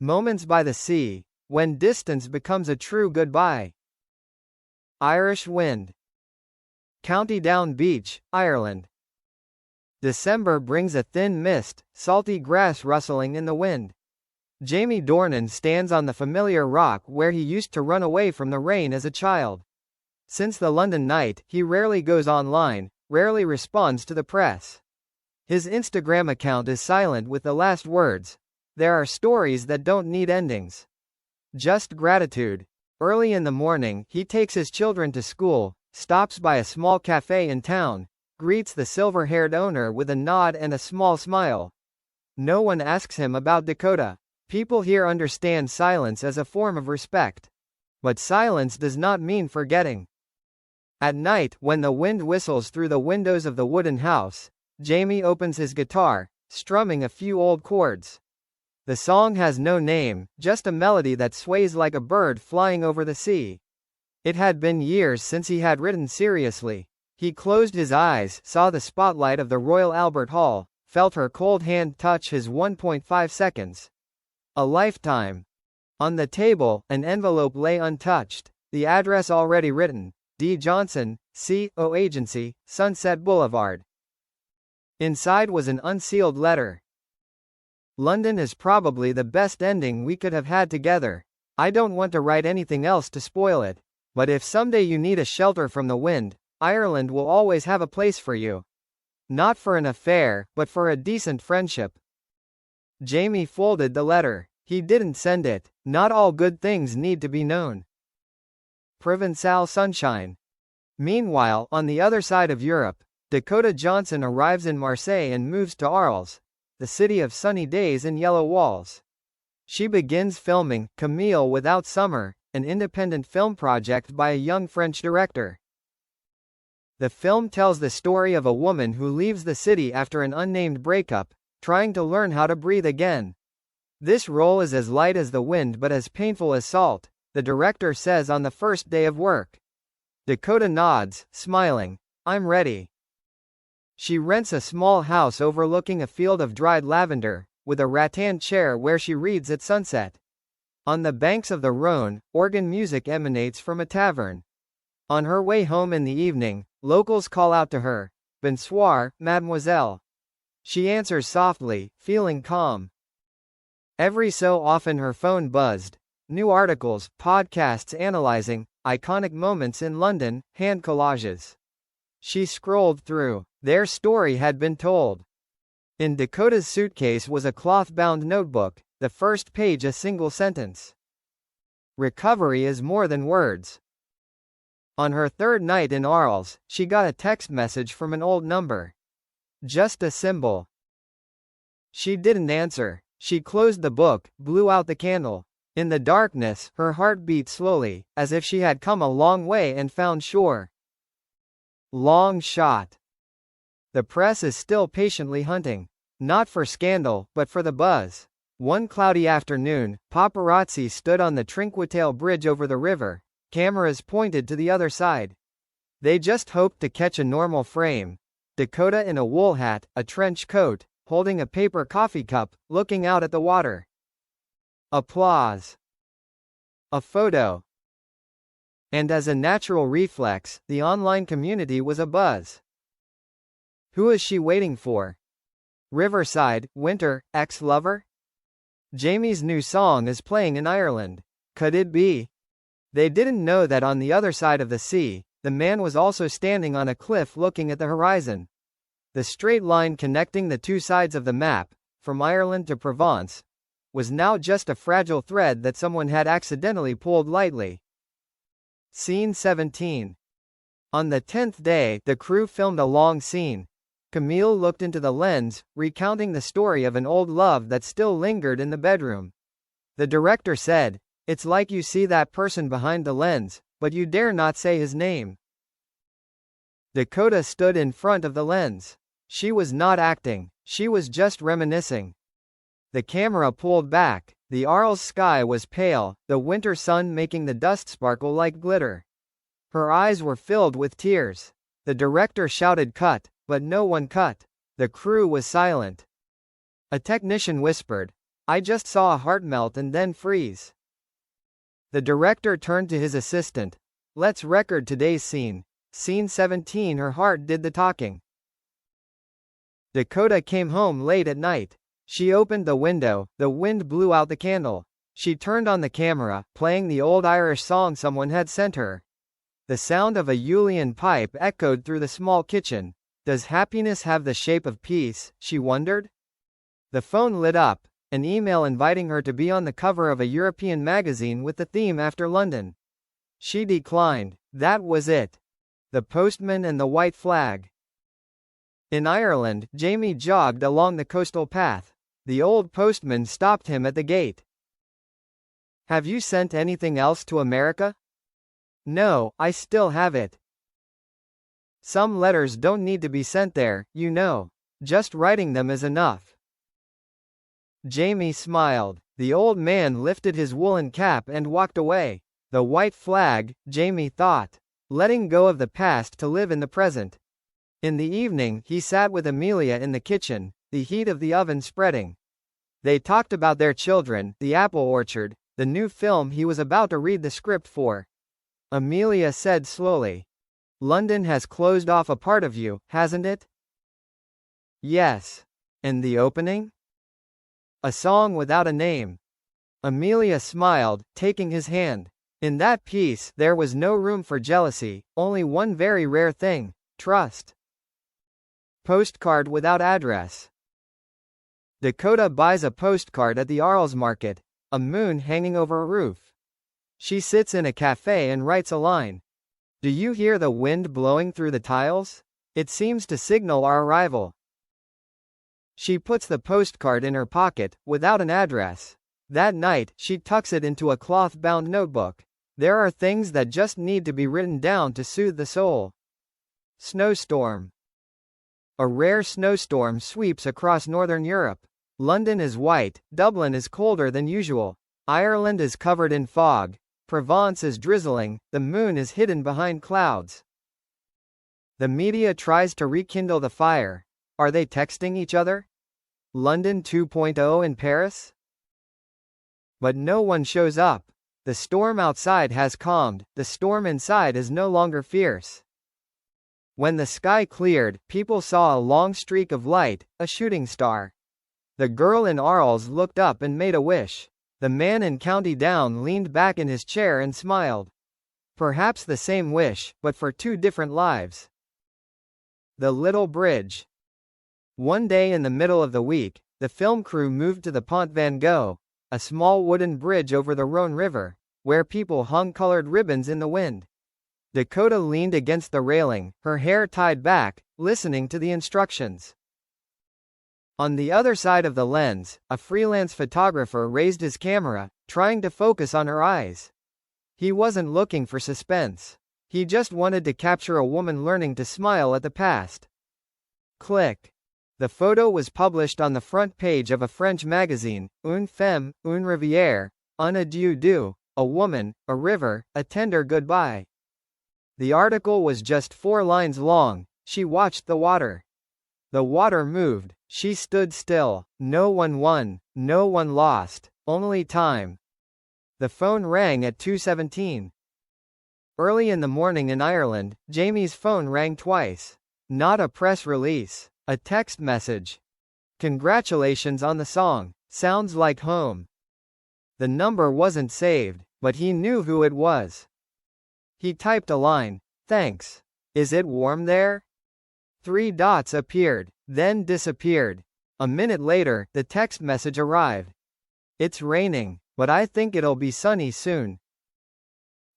Moments by the sea, when distance becomes a true goodbye. Irish wind. County Down Beach, Ireland. December brings a thin mist, salty grass rustling in the wind. Jamie Dornan stands on the familiar rock where he used to run away from the rain as a child. Since the London night, he rarely goes online, rarely responds to the press. His Instagram account is silent with the last words. There are stories that don't need endings. Just gratitude. Early in the morning, he takes his children to school, stops by a small cafe in town, greets the silver-haired owner with a nod and a small smile. No one asks him about Dakota. People here understand silence as a form of respect. But silence does not mean forgetting. At night, when the wind whistles through the windows of the wooden house, Jamie opens his guitar, strumming a few old chords. The song has no name, just a melody that sways like a bird flying over the sea. It had been years since he had written seriously. He closed his eyes, saw the spotlight of the Royal Albert Hall, felt her cold hand touch his 1.5 seconds. A lifetime. On the table, an envelope lay untouched, the address already written, D. Johnson, C.O. Agency, Sunset Boulevard. Inside was an unsealed letter. London is probably the best ending we could have had together. I don't want to write anything else to spoil it. But if someday you need a shelter from the wind, Ireland will always have a place for you. Not for an affair, but for a decent friendship. Jamie folded the letter. He didn't send it. Not all good things need to be known. Provençal sunshine. Meanwhile, on the other side of Europe, Dakota Johnson arrives in Marseille and moves to Arles, the city of sunny days and yellow walls. She begins filming Camille Without Summer, an independent film project by a young French director. The film tells the story of a woman who leaves the city after an unnamed breakup, trying to learn how to breathe again. This role is as light as the wind but as painful as salt, the director says on the first day of work. Dakota nods, smiling. I'm ready. She rents a small house overlooking a field of dried lavender, with a rattan chair where she reads at sunset. On the banks of the Rhône, organ music emanates from a tavern. On her way home in the evening, locals call out to her, "Bonsoir, mademoiselle." She answers softly, feeling calm. Every so often her phone buzzed. New articles, podcasts analyzing iconic moments in London, hand collages. She scrolled through. Their story had been told. In Dakota's suitcase was a cloth-bound notebook, the first page a single sentence. Recovery is more than words. On her third night in Arles, she got a text message from an old number. Just a symbol. She didn't answer. She closed the book, blew out the candle. In the darkness, her heart beat slowly, as if she had come a long way and found shore. Long shot. The press is still patiently hunting. Not for scandal, but for the buzz. One cloudy afternoon, paparazzi stood on the Trinquetail Bridge over the river, cameras pointed to the other side. They just hoped to catch a normal frame. Dakota in a wool hat, a trench coat, holding a paper coffee cup, looking out at the water. Applause. A photo. And as a natural reflex, the online community was abuzz. Who is she waiting for? Riverside, winter, ex-lover? Jamie's new song is playing in Ireland. Could it be? They didn't know that on the other side of the sea, the man was also standing on a cliff looking at the horizon. The straight line connecting the two sides of the map, from Ireland to Provence, was now just a fragile thread that someone had accidentally pulled lightly. Scene 17. On the 10th day, the crew filmed a long scene. Camille looked into the lens, recounting the story of an old love that still lingered in the bedroom. The director said, "It's like you see that person behind the lens, but you dare not say his name." Dakota stood in front of the lens. She was not acting, she was just reminiscing. The camera pulled back, the Arles sky was pale, the winter sun making the dust sparkle like glitter. Her eyes were filled with tears. The director shouted cut, but no one cut. The crew was silent. A technician whispered, I just saw a heart melt and then freeze. The director turned to his assistant. Let's record today's scene. Scene 17. Her heart did the talking. Dakota came home late at night. She opened the window, the wind blew out the candle. She turned on the camera, playing the old Irish song someone had sent her. The sound of a Julian pipe echoed through the small kitchen. Does happiness have the shape of peace, she wondered? The phone lit up, an email inviting her to be on the cover of a European magazine with the theme After London. She declined. That was it. The postman and the white flag. In Ireland, Jamie jogged along the coastal path. The old postman stopped him at the gate. Have you sent anything else to America? No, I still have it. Some letters don't need to be sent there, you know. Just writing them is enough. Jamie smiled. The old man lifted his woolen cap and walked away. The white flag, Jamie thought. Letting go of the past to live in the present. In the evening, he sat with Amelia in the kitchen, the heat of the oven spreading. They talked about their children, the apple orchard, the new film he was about to read the script for. Amelia said slowly, London has closed off a part of you, hasn't it? Yes. And the opening? A song without a name. Amelia smiled, taking his hand. In that piece, there was no room for jealousy, only one very rare thing, trust. Postcard without address. Dakota buys a postcard at the Arles market, a moon hanging over a roof. She sits in a cafe and writes a line. Do you hear the wind blowing through the tiles? It seems to signal our arrival. She puts the postcard in her pocket, without an address. That night, she tucks it into a cloth-bound notebook. There are things that just need to be written down to soothe the soul. Snowstorm. A rare snowstorm sweeps across northern Europe. London is white, Dublin is colder than usual. Ireland is covered in fog. Provence is drizzling, the moon is hidden behind clouds. The media tries to rekindle the fire. Are they texting each other? London 2.0 in Paris? But no one shows up. The storm outside has calmed, the storm inside is no longer fierce. When the sky cleared, people saw a long streak of light, a shooting star. The girl in Arles looked up and made a wish. The man in County Down leaned back in his chair and smiled. Perhaps the same wish, but for two different lives. The Little Bridge. One day in the middle of the week, the film crew moved to the Pont Van Gogh, a small wooden bridge over the Rhone River, where people hung colored ribbons in the wind. Dakota leaned against the railing, her hair tied back, listening to the instructions. On the other side of the lens, a freelance photographer raised his camera, trying to focus on her eyes. He wasn't looking for suspense. He just wanted to capture a woman learning to smile at the past. Click. The photo was published on the front page of a French magazine, Une femme, une rivière, un adieu doux, a woman, a river, a tender goodbye. The article was just 4 lines long. She watched the water. The water moved. She stood still. No one won, no one lost, only time. The phone rang at 2:17. Early in the morning in Ireland, Jamie's phone rang twice. Not a press release. A text message. Congratulations on the song. Sounds like home. The number wasn't saved, but he knew who it was. He typed a line. Thanks. Is it warm there? 3 dots appeared, then disappeared. A minute later, the text message arrived. It's raining, but I think it'll be sunny soon.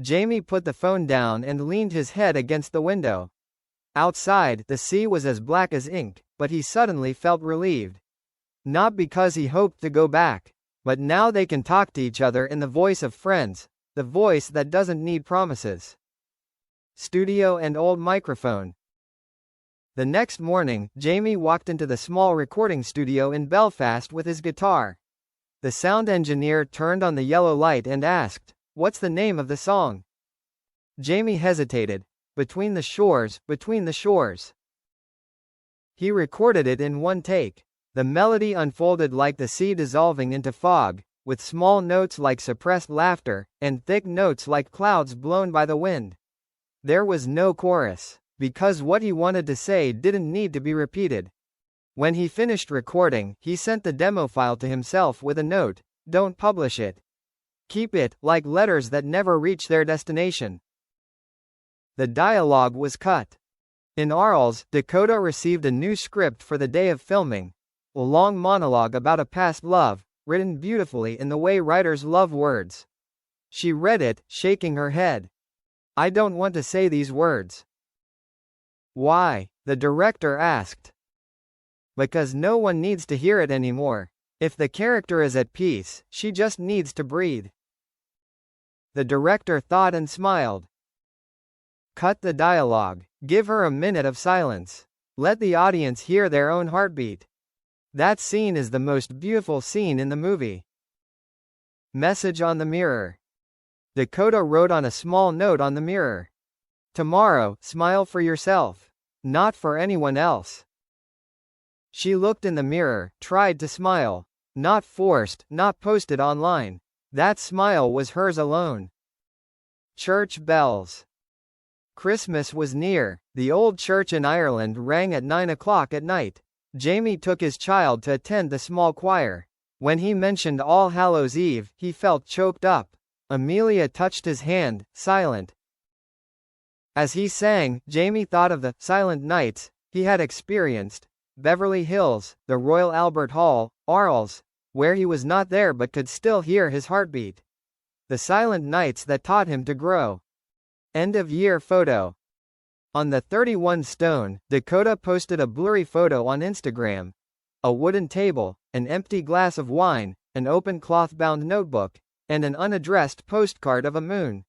Jamie put the phone down and leaned his head against the window. Outside, the sea was as black as ink, but he suddenly felt relieved. Not because he hoped to go back, but now they can talk to each other in the voice of friends, the voice that doesn't need promises. Studio and old microphone. The next morning, Jamie walked into the small recording studio in Belfast with his guitar. The sound engineer turned on the yellow light and asked, "What's the name of the song?" Jamie hesitated. Between the shores, between the shores. He recorded it in one take. The melody unfolded like the sea dissolving into fog, with small notes like suppressed laughter, and thick notes like clouds blown by the wind. There was no chorus, because what he wanted to say didn't need to be repeated. When he finished recording, he sent the demo file to himself with a note: "Don't publish it. Keep it, like letters that never reach their destination." The dialogue was cut. In Arles, Dakota received a new script for the day of filming, a long monologue about a past love, written beautifully in the way writers love words. She read it, shaking her head. "I don't want to say these words." "Why?" the director asked. "Because no one needs to hear it anymore. If the character is at peace, she just needs to breathe." The director thought and smiled. "Cut the dialogue. Give her a minute of silence. Let the audience hear their own heartbeat. That scene is the most beautiful scene in the movie." Message on the mirror. Dakota wrote on a small note on the mirror. "Tomorrow, smile for yourself. Not for anyone else." She looked in the mirror, tried to smile. Not forced, not posted online. That smile was hers alone. Church bells. Christmas was near. The old church in Ireland rang at 9 o'clock at night. Jamie took his child to attend the small choir. When he mentioned All Hallows' Eve, he felt choked up. Amelia touched his hand, silent. As he sang, Jamie thought of the silent nights he had experienced. Beverly Hills, the Royal Albert Hall, Arles, where he was not there but could still hear his heartbeat. The silent nights that taught him to grow. End of year photo. On the 31 stone, Dakota posted a blurry photo on Instagram. A wooden table, an empty glass of wine, an open cloth-bound notebook, and an unaddressed postcard of a moon.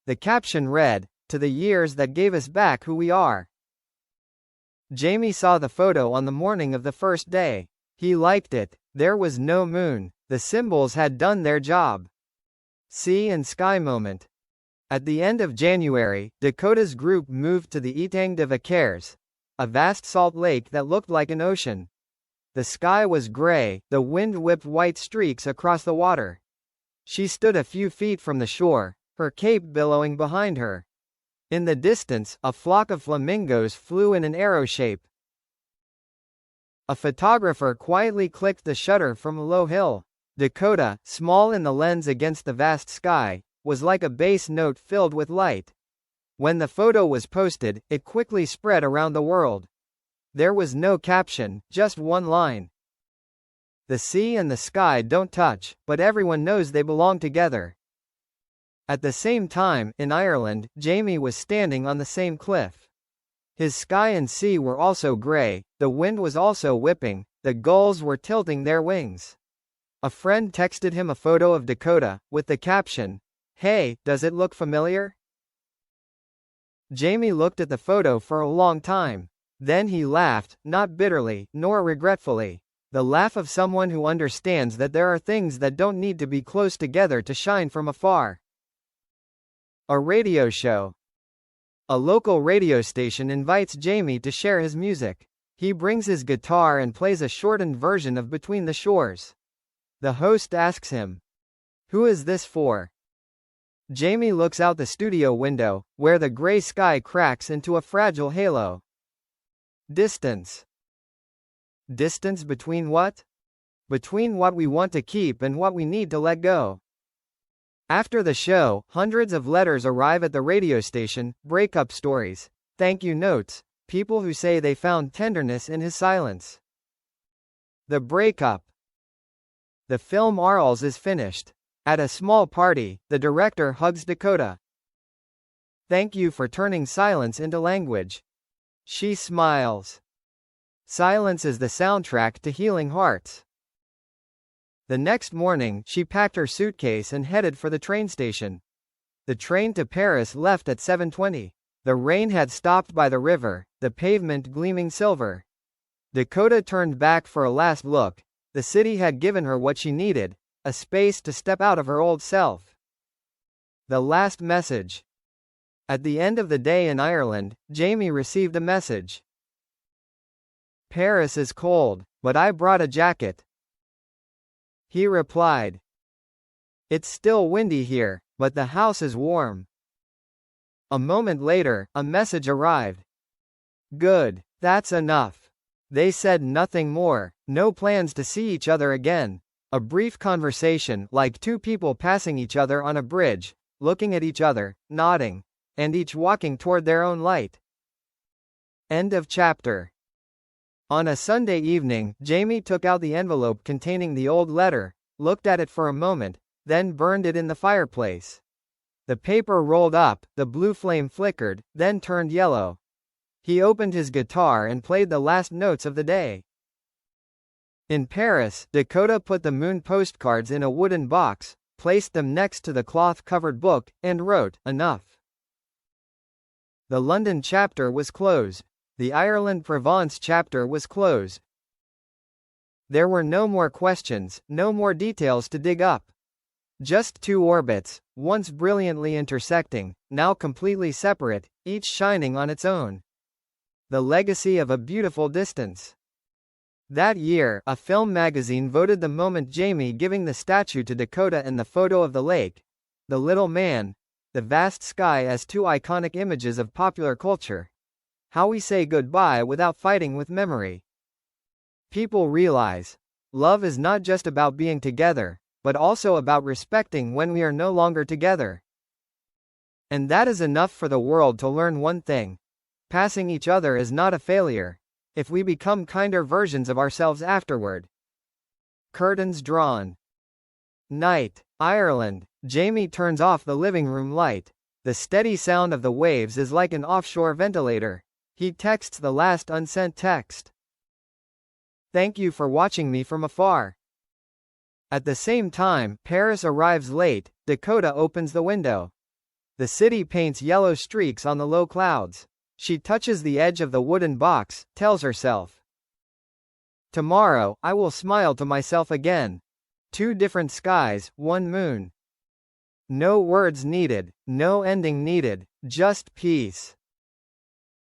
The caption read, "To the years that gave us back who we are." Jamie saw the photo on the morning of the first day. He liked it. There was no moon. The symbols had done their job. Sea and sky moment. At the end of January, Dakota's group moved to the Étang de Vaquers, a vast salt lake that looked like an ocean. The sky was gray, the wind whipped white streaks across the water. She stood a few feet from the shore, her cape billowing behind her. In the distance, a flock of flamingos flew in an arrow shape. A photographer quietly clicked the shutter from a low hill. Dakota, small in the lens against the vast sky, was like a bass note filled with light. When the photo was posted, it quickly spread around the world. There was no caption, just one line. "The sea and the sky don't touch, but everyone knows they belong together." At the same time, in Ireland, Jamie was standing on the same cliff. His sky and sea were also gray, the wind was also whipping, the gulls were tilting their wings. A friend texted him a photo of Dakota, with the caption, "Hey, does it look familiar?" Jamie looked at the photo for a long time. Then he laughed, not bitterly, nor regretfully. The laugh of someone who understands that there are things that don't need to be close together to shine from afar. A radio show. A local radio station invites Jamie to share his music. He brings his guitar and plays a shortened version of Between the Shores. The host asks him, "Who is this for?" Jamie looks out the studio window, where the gray sky cracks into a fragile halo. Distance. Distance between what? Between what we want to keep and what we need to let go. After the show, hundreds of letters arrive at the radio station, breakup stories, thank you notes, people who say they found tenderness in his silence. The breakup. The film Arles is finished. At a small party, the director hugs Dakota. "Thank you for turning silence into language." She smiles. Silence is the soundtrack to healing hearts. The next morning, she packed her suitcase and headed for the train station. The train to Paris left at 7:20. The rain had stopped by the river, the pavement gleaming silver. Dakota turned back for a last look. The city had given her what she needed, a space to step out of her old self. The last message. At the end of the day in Ireland, Jamie received a message. Paris is cold. But I brought a jacket. He replied. It's still windy here, but the house is warm. A moment later, a message arrived. Good. That's enough. They said nothing more, no plans to see each other again. A brief conversation, like two people passing each other on a bridge, looking at each other, nodding, and each walking toward their own light. End of chapter. On a Sunday evening, Jamie took out the envelope containing the old letter, looked at it for a moment, then burned it in the fireplace. The paper rolled up, the blue flame flickered, then turned yellow. He opened his guitar and played the last notes of the day. In Paris, Dakota put the moon postcards in a wooden box, placed them next to the cloth-covered book, and wrote, "Enough." The London chapter was closed. The Ireland-Provence chapter was closed. There were no more questions, no more details to dig up. Just two orbits, once brilliantly intersecting, now completely separate, each shining on its own. The legacy of a beautiful distance. That year, a film magazine voted the moment Jamie giving the statue to Dakota and the photo of the lake, the little man, the vast sky as two iconic images of popular culture. How we say goodbye without fighting with memory. People realize, love is not just about being together, but also about respecting when we are no longer together. And that is enough for the world to learn one thing. Passing each other is not a failure, if we become kinder versions of ourselves afterward. Curtains drawn. Night. Ireland. Jamie turns off the living room light. The steady sound of the waves is like an offshore ventilator. He texts the last unsent text. Thank you for watching me from afar. At the same time, Paris arrives late. Dakota opens the window. The city paints yellow streaks on the low clouds. She touches the edge of the wooden box, tells herself. Tomorrow, I will smile to myself again. Two different skies, one moon. No words needed, no ending needed, just peace.